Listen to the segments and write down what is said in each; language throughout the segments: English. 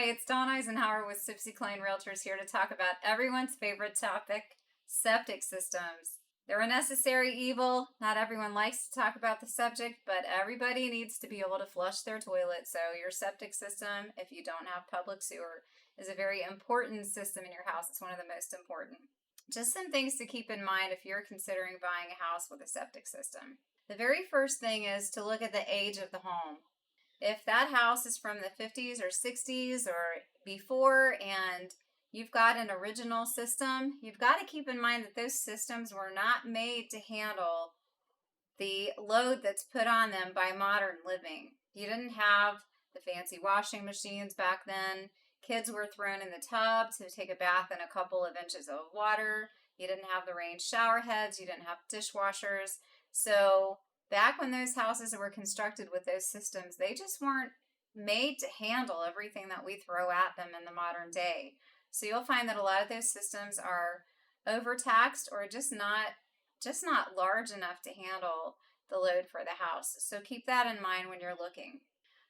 Hi, it's Dawn Isenhower with Sibcy, Cline, Realtors here to talk about everyone's favorite topic, septic systems. They're a necessary evil. Not everyone likes to talk about the subject, but everybody needs to be able to flush their toilet. So your septic system, if you don't have public sewer, is a very important system in your house. It's one of the most important. Just some things to keep in mind if you're considering buying a house with a septic system. The very first thing is to look at the age of the home. If that house is from the 50s or 60s or before and you've got an original system, you've got to keep in mind that those systems were not made to handle the load that's put on them by modern living. You didn't have the fancy washing machines back then. Kids were thrown in the tub to take a bath in a couple of inches of water. You didn't have the range shower heads. You didn't have dishwashers. So back when those houses were constructed with those systems, they just weren't made to handle everything that we throw at them in the modern day. So you'll find that a lot of those systems are overtaxed or just not large enough to handle the load for the house. So keep that in mind when you're looking.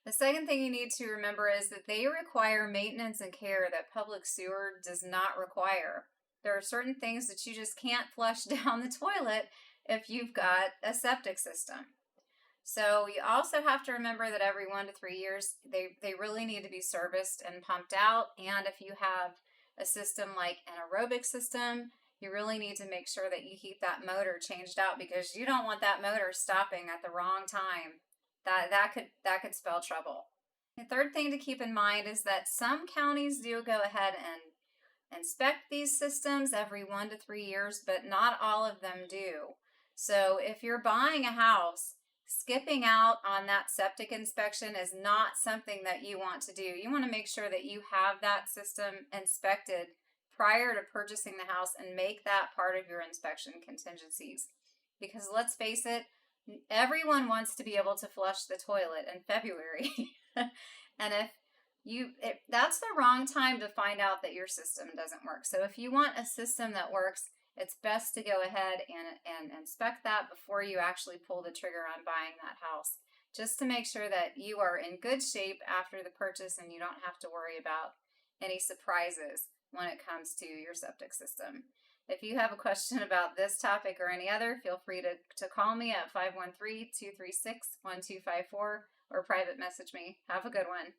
The second thing you need to remember is that they require maintenance and care that public sewer does not require. There are certain things that you just can't flush down the toilet if you've got a septic system. So you also have to remember that every 1 to 3 years, they really need to be serviced and pumped out. And if you have a system like an aerobic system, you really need to make sure that you keep that motor changed out because you don't want that motor stopping at the wrong time. That could spell trouble. The third thing to keep in mind is that some counties do go ahead and inspect these systems every 1 to 3 years, but not all of them do. So if you're buying a house, skipping out on that septic inspection is not something that you want to do. You want to make sure that you have that system inspected prior to purchasing the house and make that part of your inspection contingencies. Because let's face it, everyone wants to be able to flush the toilet in February. And if that's the wrong time to find out that your system doesn't work. So if you want a system that works, it's best to go ahead and inspect that before you actually pull the trigger on buying that house, just to make sure that you are in good shape after the purchase and you don't have to worry about any surprises when it comes to your septic system. If you have a question about this topic or any other, feel free to call me at 513-236-1254 or private message me. Have a good one.